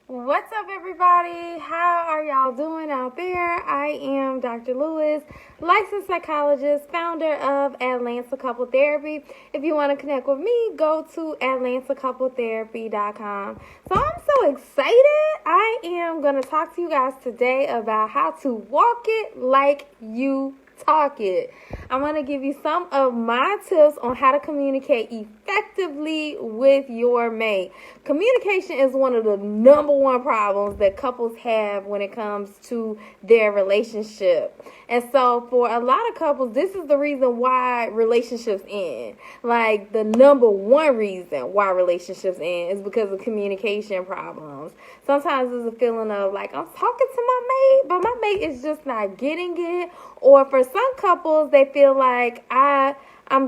What's up, everybody? How are y'all doing out there? I am Dr. Lewis, licensed psychologist, founder of Atlanta Couple Therapy. If you want to connect with me, go to atlantacouple.therapy.com. So I'm so excited. I am going to talk to you guys today about how to walk it like you talk it. I'm going to give you some of my tips on how to communicate effectively with your mate. Communication is one of the number one problems that couples have when it comes to their relationship. And so for a lot of couples, this is the reason why relationships end. Like the number one reason why relationships end is because of communication problems. Sometimes there's a feeling of like, I'm talking to my mate, but my mate is just not getting it. Or for some couples, they feel like I'm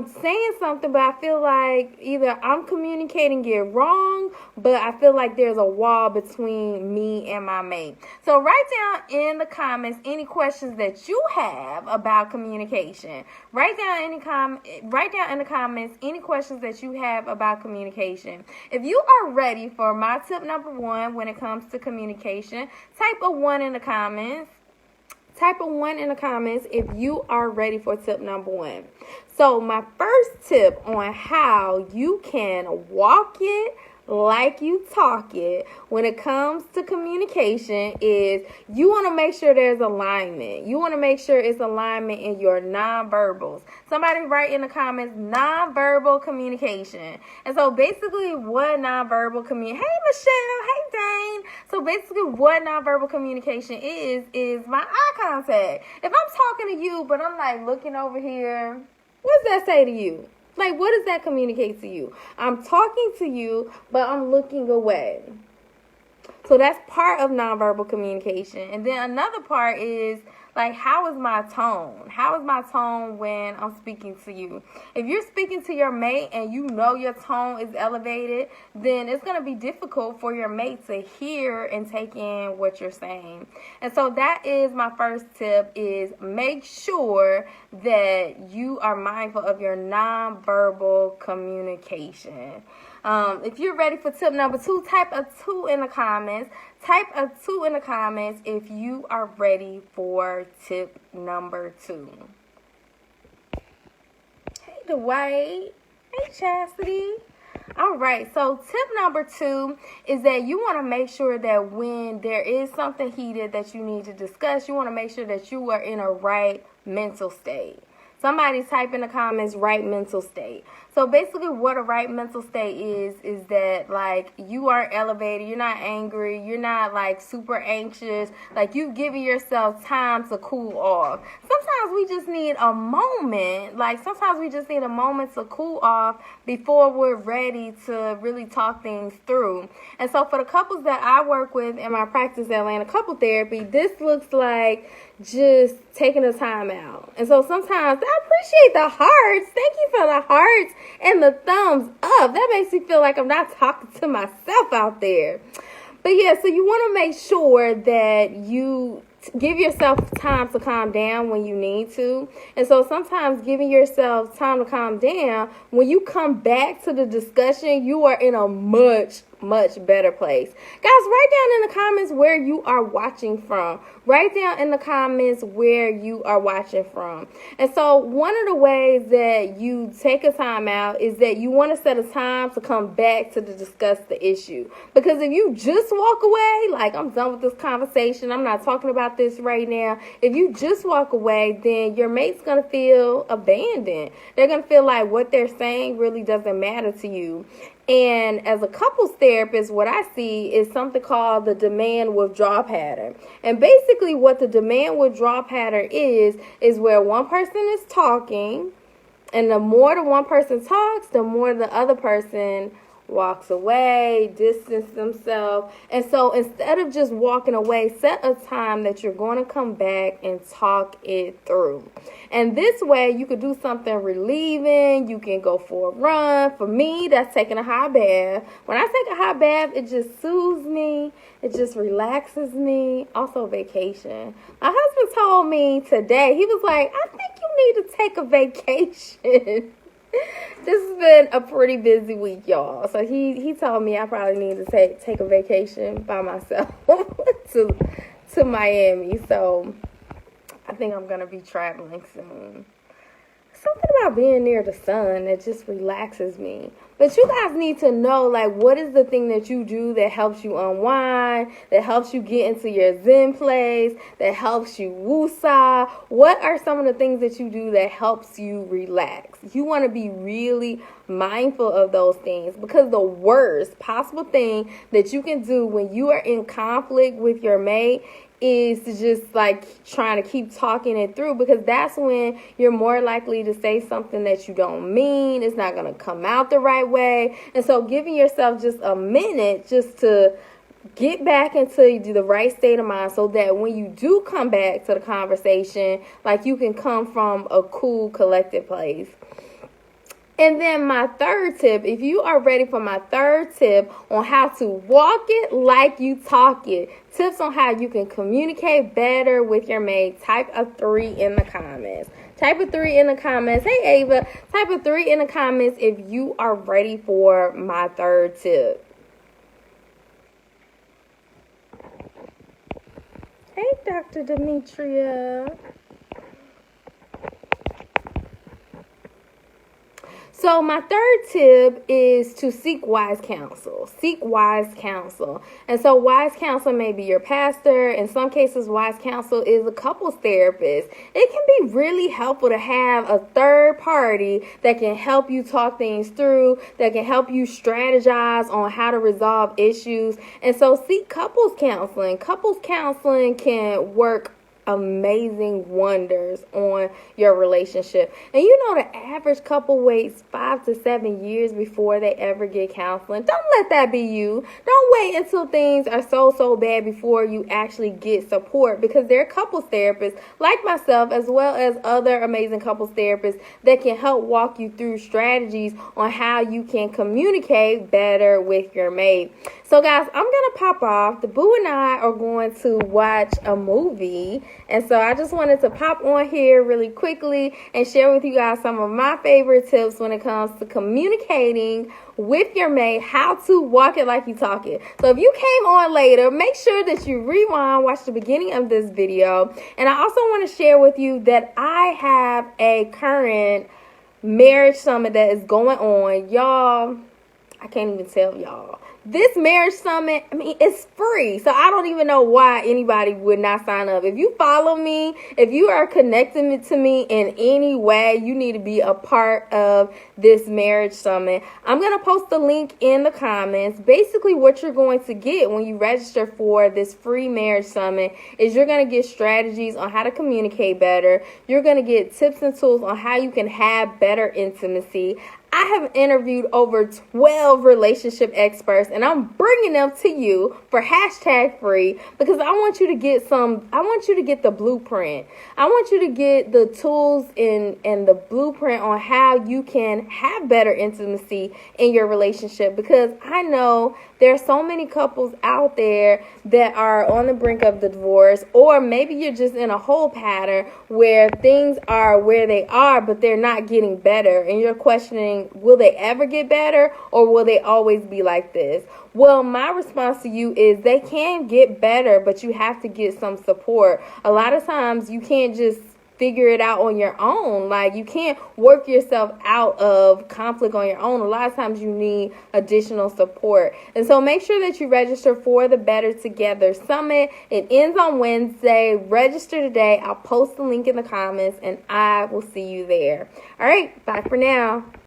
saying something, but I feel like either I'm communicating it wrong, but I feel like there's a wall between me and my mate. So write down in the comments any questions that you have about communication. Write down in the comments any questions that you have about communication. If you are ready for my tip number 1 when it comes to communication, type a 1 in the comments. Type a 1 in the comments if you are ready for tip number 1. So my first tip on how you can walk it like you talk it when it comes to communication is you want to make sure there's alignment. You want to make sure it's alignment in your nonverbals. Somebody write in the comments nonverbal communication. And so basically what nonverbal communication, hey Michelle, hey Dane. So basically what nonverbal communication is my eye contact. If I'm talking to you but I'm like looking over here, what does that say to you? Like, what does that communicate to you? I'm talking to you, but I'm looking away. So that's part of nonverbal communication. And then another part is, like, how is my tone? How is my tone when I'm speaking to you? If you're speaking to your mate and you know your tone is elevated, then it's going to be difficult for your mate to hear and take in what you're saying. And so that is my first tip, is make sure that you are mindful of your nonverbal communication. If you're ready for tip number 2, type a 2 in the comments. Type a 2 in the comments if you are ready for tip number 2. Hey, Dwight. Hey, Chastity. All right, so tip number 2 is that you want to make sure that when there is something heated that you need to discuss, you want to make sure that you are in a right mental state. Somebody type in the comments, right mental state. So basically what a right mental state is that, like, you are elevated, you're not angry, you're not, like, super anxious, like, you've given yourself time to cool off. Sometimes we just need a moment, to cool off before we're ready to really talk things through. And so for the couples that I work with in my practice at Atlanta Couple Therapy, this looks like just taking the time out. And so sometimes I appreciate the hearts. Thank you for the hearts and the thumbs up. That makes me feel like I'm not talking to myself out there. But yeah, so you want to make sure that you give yourself time to calm down when you need to. And so sometimes giving yourself time to calm down, when you come back to the discussion, you are in a much better place. Guys, write down in the comments where you are watching from. Write down in the comments where you are watching from. And so one of the ways that you take a time out is that you want to set a time to come back to discuss the issue. Because if you just walk away, like, I'm done with this conversation, I'm not talking about this right now. If you just walk away, then your mate's going to feel abandoned. They're going to feel like what they're saying really doesn't matter to you. And as a couples therapist, what I see is something called the demand withdrawal pattern. And basically what the demand withdrawal pattern is where one person is talking, and the more the one person talks, the more the other person walks away, distance themselves. And so instead of just walking away, set a time that you're going to come back and talk it through. And this way you could do something relieving. You can go for a run. For me, that's taking a hot bath. When I take a hot bath, it just soothes me. It just relaxes me. Also vacation. My husband told me today, he was like, I think you need to take a vacation. This has been a pretty busy week, y'all. So he told me I probably need to take a vacation by myself to Miami. So I think I'm gonna be traveling soon. Something about being near the sun that just relaxes me. But you guys need to know, like, what is the thing that you do that helps you unwind, that helps you get into your Zen place, that helps you woosah? What are some of the things that you do that helps you relax? You want to be really mindful of those things, because the worst possible thing that you can do when you are in conflict with your mate is to just like trying to keep talking it through, because that's when you're more likely to say something that you don't mean. It's not going to come out the right way. And so giving yourself just a minute just to get back into the right state of mind, so that when you do come back to the conversation, like, you can come from a cool, collected place. And then my third tip, if you are ready for my third tip on how to walk it like you talk it, tips on how you can communicate better with your mate, type a 3 in the comments. Type a 3 in the comments. Hey, Ava, type a 3 in the comments if you are ready for my third tip. Hey, Dr. Demetria. So my third tip is to seek wise counsel. Seek wise counsel. And so wise counsel may be your pastor. In some cases, wise counsel is a couples therapist. It can be really helpful to have a third party that can help you talk things through, that can help you strategize on how to resolve issues. And so seek couples counseling. Couples counseling can work amazing wonders on your relationship. And you know, the average couple waits 5 to 7 years before they ever get counseling. Don't let that be you. Don't wait until things are so bad before you actually get support, because there are couples therapists like myself, as well as other amazing couples therapists, that can help walk you through strategies on how you can communicate better with your mate. So guys, I'm gonna pop off. The boo and I are going to watch a movie. And so I just wanted to pop on here really quickly and share with you guys some of my favorite tips when it comes to communicating with your mate, how to walk it like you talk it. So if you came on later, make sure that you rewind, watch the beginning of this video. And I also want to share with you that I have a current marriage summit that is going on. Y'all, I can't even tell y'all. This marriage summit, I mean, it's free. So I don't even know why anybody would not sign up. If you follow me, if you are connecting to me in any way, you need to be a part of this marriage summit. I'm going to post the link in the comments. Basically, what you're going to get when you register for this free marriage summit is you're going to get strategies on how to communicate better. You're going to get tips and tools on how you can have better intimacy. I have interviewed over 12 relationship experts, and I'm bringing them to you for #free, because I want you to get the blueprint. I want you to get the tools and the blueprint on how you can have better intimacy in your relationship, because I know there are so many couples out there that are on the brink of divorce, or maybe you're just in a whole pattern where things are where they are, but they're not getting better, and you're questioning, will they ever get better, or will they always be like this? Well, my response to you is they can get better, but you have to get some support. A lot of times you can't just figure it out on your own. Like, you can't work yourself out of conflict on your own. A lot of times you need additional support. And so make sure that you register for the Better Together Summit. It ends on Wednesday. Register today. I'll post the link in the comments, and I will see you there. All right, bye for now.